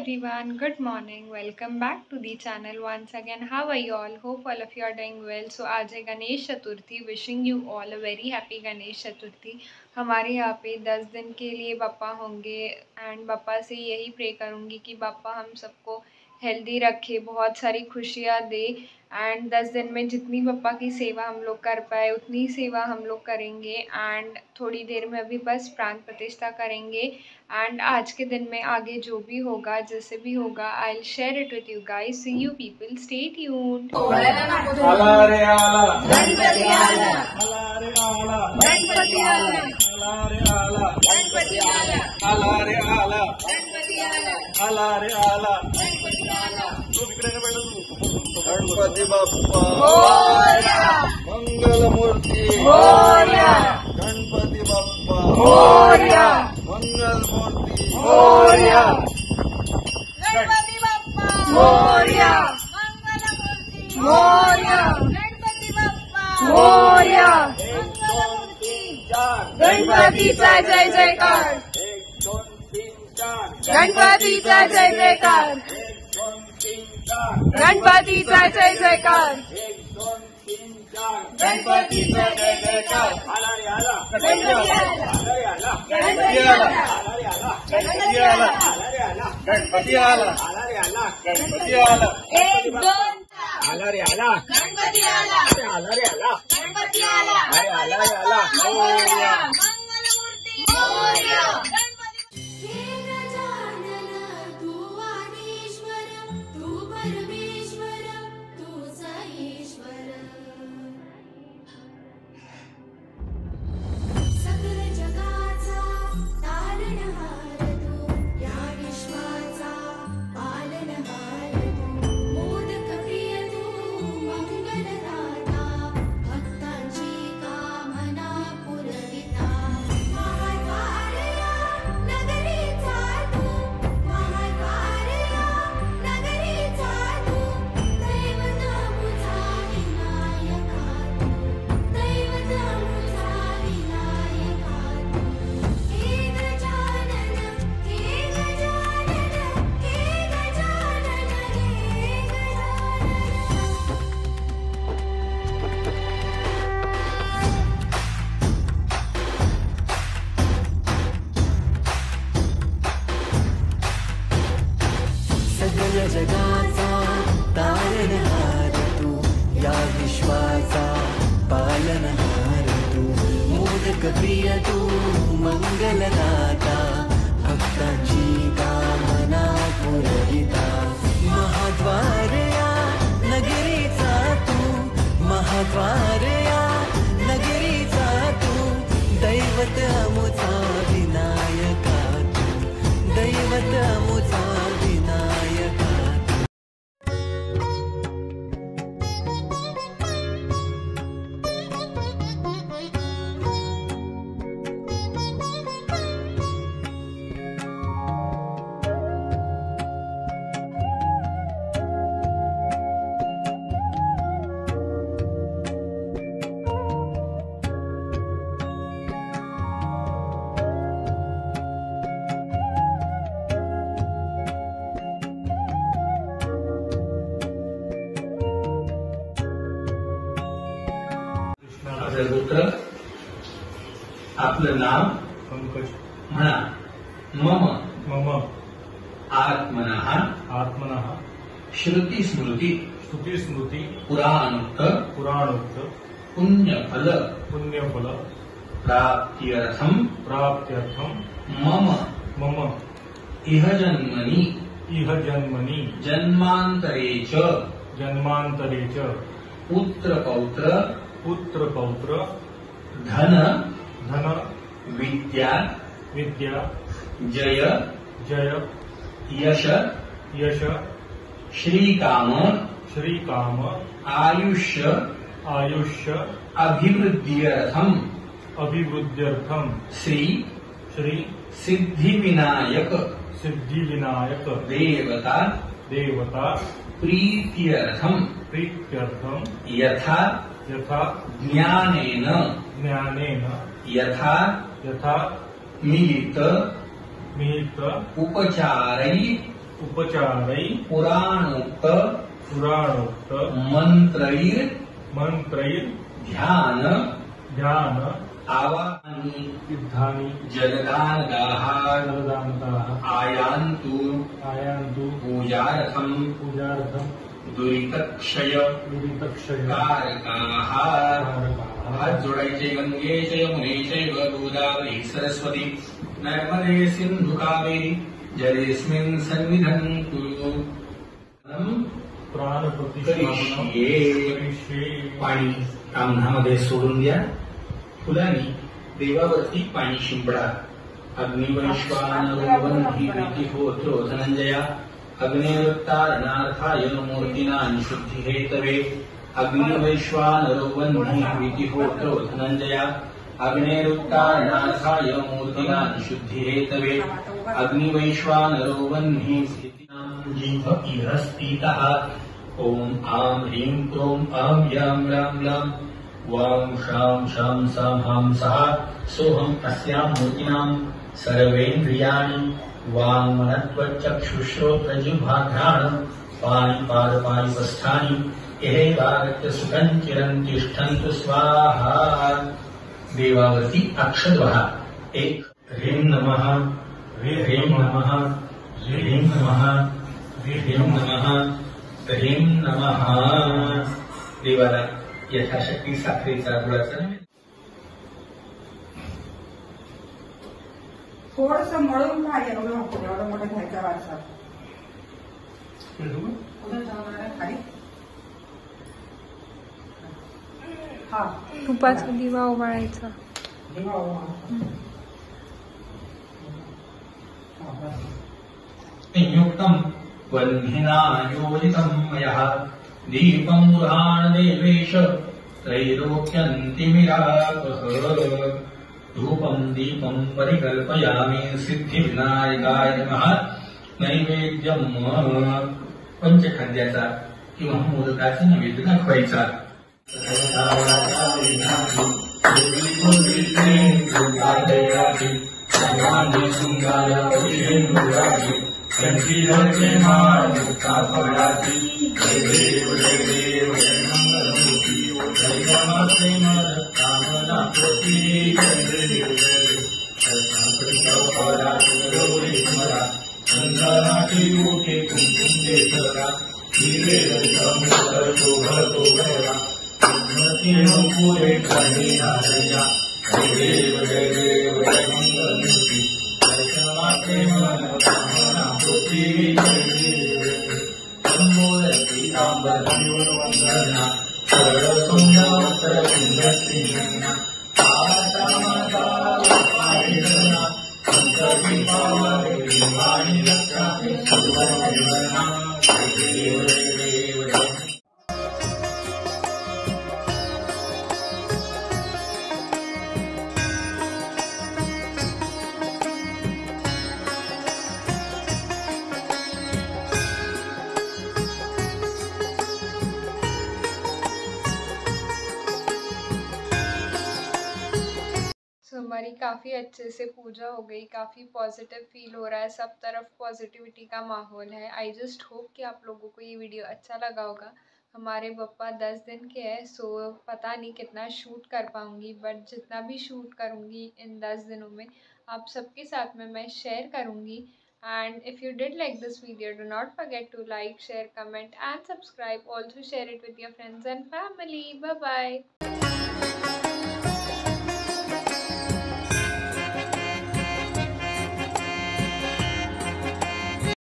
everyone, good morning. Welcome back to the channel once again. How are you all? Hope all of you are doing well. So आज है Ganesh Chaturthi. Wishing you all a very happy Ganesh Chaturthi. हमारे यहाँ पे 10 दिन के लिए बापा होंगे end बापा से यही प्रे करूँगी कि बापा हम सबको हेल्दी रखे, बहुत सारी खुशियाँ दे एंड 10 दिन में जितनी पापा की सेवा हम लोग कर पाए उतनी सेवा हम लोग करेंगे एंड थोड़ी देर में अभी बस प्राण प्रतिष्ठा करेंगे एंड आज के दिन में आगे जो भी होगा जैसे भी होगा I will share it with you guys. See you people, stay tuned. Ganpati Bappa Morya, Mangalmurti Morya, Ganpati Bappa Morya, Mangalmurti Morya, Ganpati Bappa Morya, Mangalmurti Morya, Ganpati Bappa Morya, Mangalmurti. गणपतीचा जय जयकार, 1 2 3 4. गणपतीचा जय जयकार, 1 2 3 4. गणपतीचा जय जयकार, 1 2 3 4. गणपतीचा जय जयकार. आला रे आला, गणपती आला, आला रे आला, गणपती आला, आला रे आला, गणपती आला, आला रे आला, गणपती आला, आला रे आला, गणपती आला. 1 2 आला रे आला, गणपती आला, आला रे आला, गणपती आला, अरे आला रे आला. मोरया, मंगलमूर्ती मोरया. जगाचा तारणहार तू, या विश्वाचा पालनहार तू, मोदक प्रिय तू, मंगलदाता, भक्तांची कामना पुरविता. महाद्वार या नगरीचा तू, महाद्वार या नगरीचा तू, दैवत अमुचा विनायका तू, दैवत अमुचा विनायका. पुत्र, आपलं नाव पंकज म्हणा. मम मम आत्मनः आत्मनः श्रुती स्मृती स्तुती स्मृती पुराणोक्त पुराणोक्त पुण्यफल पुण्यफल प्राप्त्यर्थम मम मम इह जन्मनि इह जन्मनि जन्मांतरे च जन्मांतरे च पुत्र पौत्र पुत्र पौत्र धन धन विद्या विद्या जय जय यश यश श्रीकाम श्रीकाम आयुष्य आयुष्य अभिवृद्ध्यर्थम अभिवृद्ध्यर्थम श्री श्री सिद्धिविनायक सिद्धिविनायक देवता देवता प्रीत्यर्थम प्रीत्यर्थम यथा यथा ज्ञानेन ज्ञानेन यथा यथा मिलित मिहित उपचारै उपचारै पुराणोक्त पुराणोक्त मंत्रैर मंत्रैर ध्यान ध्यान आवाहनी युद्धानि जलदानगाः जलदानताः आयान्तु आयान्तु पूजार्थं पूजार्थं दुरितक्षय विवितक्षय कारकाः हात जोडायचे गंगे च यमुने चैव गोदावरी सरस्वती नर्मदे सिंधु कावेरी जलेस्मिन् सन्निधं कुरु प्राणप्रतिष्ठापनं करिष्ये. करिष्ये. पाणी कामनामध्ये सोडून द्या. फुलांनी देवावरती पाणी शिंपडा. अग्निवैश्वानरोवन्ही प्रीती होत्रो धनंजया अग्निवृत्तारणार्थाय मूर्तीना शुद्धी हेतवे अग्निवैश्वानरोवन्ही प्रीती होत्रो धनंजया अग्निवृत्तारणार्थाय मूर्तीना शुद्धी हेतवे अग्निवैश्वानरोवन्ही स्थितिनां जीव इहस्तितः ओम आं ह्रीं क्रों आं यां रां लां वां शां शां सां हां सः सोऽहं अस्यां मूर्तिनां सर्वेन्द्रियाणि वाङ्मनत्वचक्षुश्रोत्रजिह्वाघ्राणं पाणिपादपायुवस्थानि एवागत्य सुखं चिरं तिष्ठन्तु स्वाहा. देवावती अक्षद्वः. एक ह्रीं नमः ह्रीं नमः ह्रीं नमः ह्रीं नमः ह्रीं नमः. देवाला यथाशक्ती साखरेचा गुळाचा नैवेद्य. थोडस मळून भाजी एवढं मोठं घ्यायचा वारसा खाली हा तुपाचा दिवा ओवाळायचा. दिवा ओवाळा. संयुक्तं वह्निना योजितं मयः दीपं गृहाणदेवेश त्रैलोक्यन्तिमिरापः. धूपं दीपं परिकल्पयामि सिद्धिविनायकाय नमः. नैवेद्यं पंचखाद्याचा किंवा मोदकाचा नैवेद्य दाखवायचा. कंठीवरचे माळ मुक्ता फळाची जय देव जय देव जय मंगलमूर्ती जयमाते मद कामना पोटी जय देव जय देव संकटपरात गौरी स्मरा संसाराची मोठी कुंकुम देशरा हिरे रंगमुखर शोभतो गळा उन्नती पुरे करणे हरया जय देव जय देव जय मंगलमूर्ती जयमाते मद कामना पोटी जय देव वंदना सरसुंदर सुंदर सो हमारी काफ़ी अच्छे से पूजा हो गई. काफ़ी पॉजिटिव फील हो रहा है. सब तरफ पॉजिटिविटी का माहौल है. आई जस्ट होप कि आप लोगों को ये वीडियो अच्छा लगा होगा. हमारे पप्पा 10 दिन के हैं, सो पता नहीं कितना शूट कर पाऊँगी, बट जितना भी शूट करूँगी इन 10 दिनों में आप सबके साथ में मैं शेयर करूँगी. And if you did like this video, do not forget to like, share, comment and subscribe. Also share it with your friends and family. Bye bye.